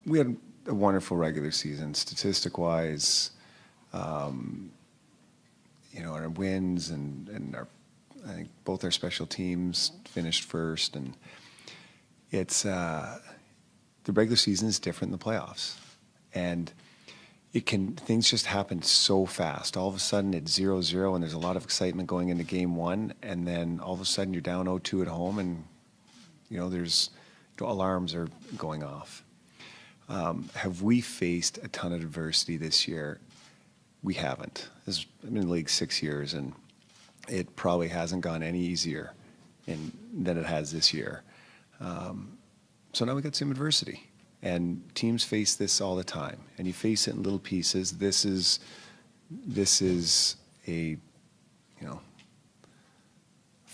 we had a wonderful regular season, statistic-wise. Our wins and I think both our special teams finished first, and it's the regular season is different than the playoffs, and things just happen so fast. All of a sudden it's 0-0 and there's a lot of excitement going into game one, and then all of a sudden you're down 0-2 at home, and there's alarms are going off. Have we faced a ton of adversity this year? We haven't. I've been in the league 6 years, and it probably hasn't gone any easier than it has this year. So now we got some adversity, and teams face this all the time, and you face it in little pieces. This is a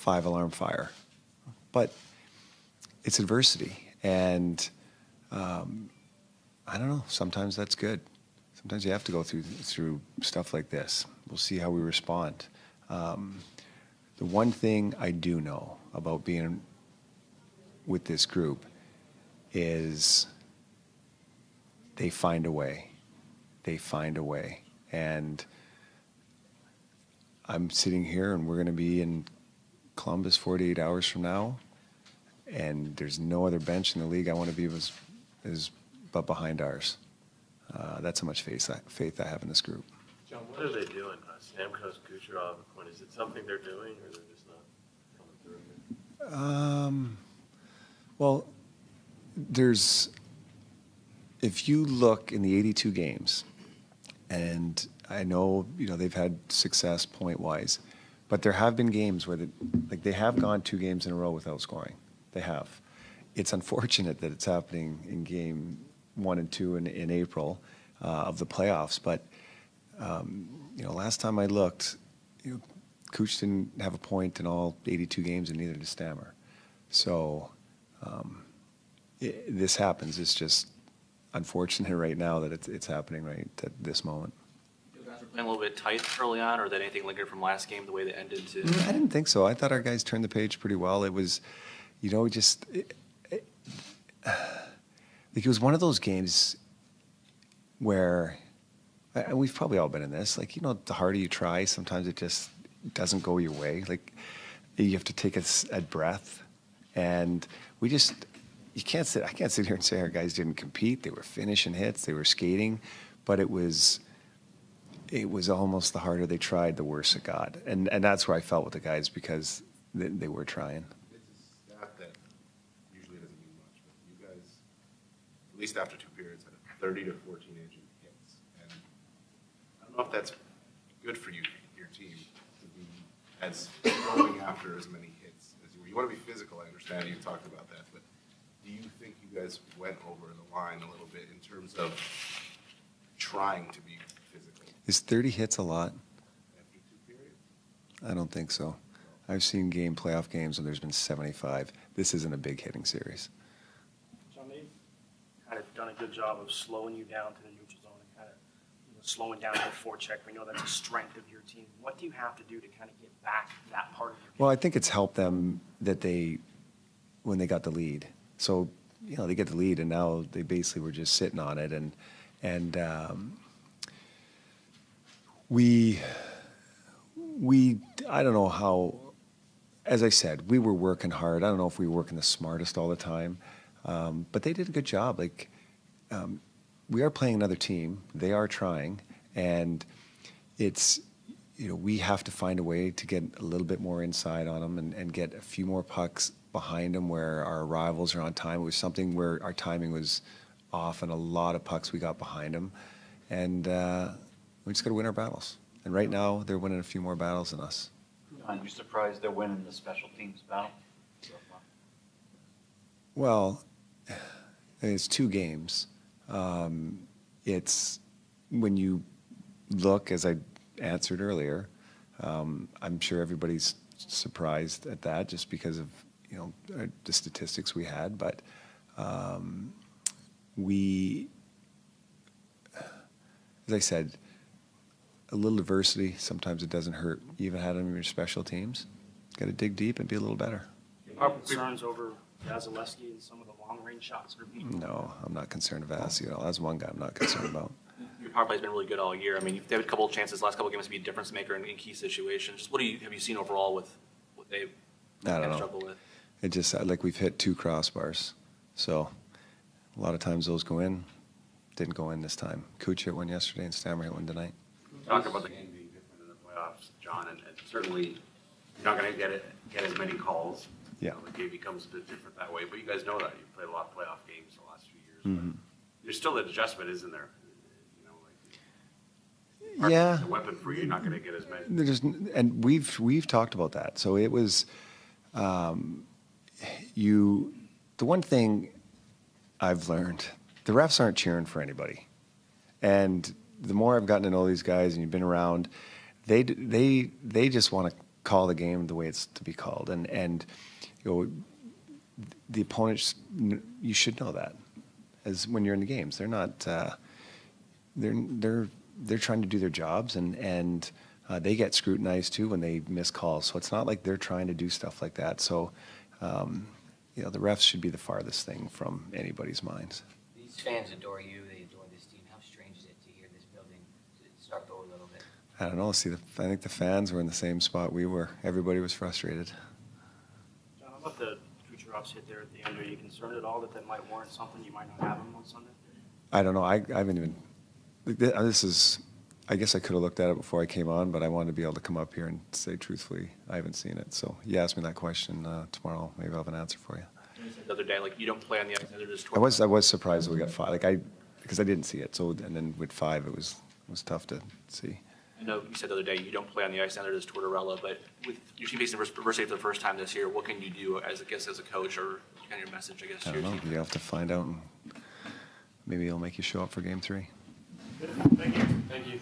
5-alarm fire, but it's adversity, and I don't know. Sometimes that's good. Sometimes you have to go through stuff like this. We'll see how we respond. The one thing I do know about being with this group is they find a way. They find a way. And I'm sitting here, and we're going to be in Columbus 48 hours from now, and there's no other bench in the league I want to be but behind ours. That's how much faith I have in this group. Jon, what are they doing? Stamkos, Kucherov, is it something they're doing, or they're just not coming through? Well, if you look in the 82 games, and I know they've had success point-wise, but there have been games where they have gone 2 games in a row without scoring. They have. It's unfortunate that it's happening in game 1 and 2 in April of the playoffs, but last time I looked, Kuch didn't have a point in all 82 games, and neither did Stammer. So this happens. It's just unfortunate right now that it's happening right at this moment. You guys were playing a little bit tight early on, or did anything linger from last game, the way they ended? I didn't think so. I thought our guys turned the page pretty well. It was, it was one of those games where, and we've probably all been in this, the harder you try, sometimes it just doesn't go your way. You have to take a breath, and I can't sit here and say our guys didn't compete. They were finishing hits, they were skating, but it was almost the harder they tried, the worse it got. And that's where I felt with the guys, because they were trying. It's a stat that usually doesn't mean much, but you guys, at least after 2 periods, had 30 to 14 inch hits. And I don't know if that's good for your team, to be going after as many hits as you were. You want to be physical, I understand, you talked about that, but do you think you guys went over the line a little bit in terms of trying to be physical? Is 30 hits a lot? After 2 periods? I don't think so. I've seen playoff games where there's been 75. This isn't a big hitting series. Jon, they've kind of done a good job of slowing you down to the neutral zone and kind of slowing down your forecheck. We know that's a strength of your team. What do you have to do to kind of get back that part of your game? Well, I think it's helped them that when they got the lead. So, they get the lead, and now they basically were just sitting on it. And we I don't know how, as I said, we were working hard. I don't know if we were working the smartest all the time, but they did a good job. We are playing another team. They are trying, and it's, we have to find a way to get a little bit more inside on them and get a few more pucks behind them where our rivals are on time. It was something where our timing was off, and a lot of pucks we got behind them, and we just got to win our battles. And right now, they're winning a few more battles than us. Are you surprised they're winning the special teams battle so far? Well, it's 2 games. It's when you look, as I answered earlier, I'm sure everybody's surprised at that just because of the statistics we had, but as I said, a little diversity, sometimes it doesn't hurt. You even had them in your special teams. Got to dig deep and be a little better. Concerns over Vasilevsky and some of the long-range shots that are being. No, I'm not concerned about Vassy at all. That's one guy I'm not concerned about. Your power play's been really good all year. I mean, you've had a couple of chances, last couple of games to be a difference maker in key situations. Just have you seen overall with what they've I don't know. struggled with? It just, like, we've hit 2 crossbars. So a lot of times those go in. Didn't go in this time. Kuch hit one yesterday and Stammer hit one tonight. Talk about the game being different in the playoffs, John, and certainly you're not going to get as many calls. Yeah. You know, the game becomes a bit different that way, but you guys know that. You've played a lot of playoff games the last few years. Mhm. There's still an adjustment, isn't there? You know, like Yeah. the weapon for you, you're not going to get as many. And we've talked about that. So it was, the one thing I've learned, the refs aren't cheering for anybody. And the more I've gotten to know these guys and you've been around, they just want to call the game the way it's to be called. And you know, the opponents, you should know that as when you're in the games. They're not, they're trying to do their jobs and they get scrutinized too when they miss calls. So it's not like they're trying to do stuff like that. So, you know, the refs should be the farthest thing from anybody's minds. These fans adore you. They adore this team. How strange is it to hear this building start to go a little bit? I don't know. See, I think the fans were in the same spot we were. Everybody was frustrated. John, how about the Kucherov's hit there at the end? Are you concerned at all that might warrant something? You might not have him on Sunday? I don't know. I haven't even. This is. I guess I could have looked at it before I came on, but I wanted to be able to come up here and say truthfully, I haven't seen it. So you ask me that question tomorrow. Maybe I'll have an answer for you. You said the other day, like, you don't play on the ice, and they're just I was surprised that we got 5. Because I didn't see it. So and then with 5, it was tough to see. I know you said the other day you don't play on the ice, and there's Tortorella, but with your team facing adversity for the first time this year, what can you do as a coach, or kind of your message, I guess, I to don't your know. team? You have to find out, and maybe it'll make you show up for Game 3. Thank you. Thank you.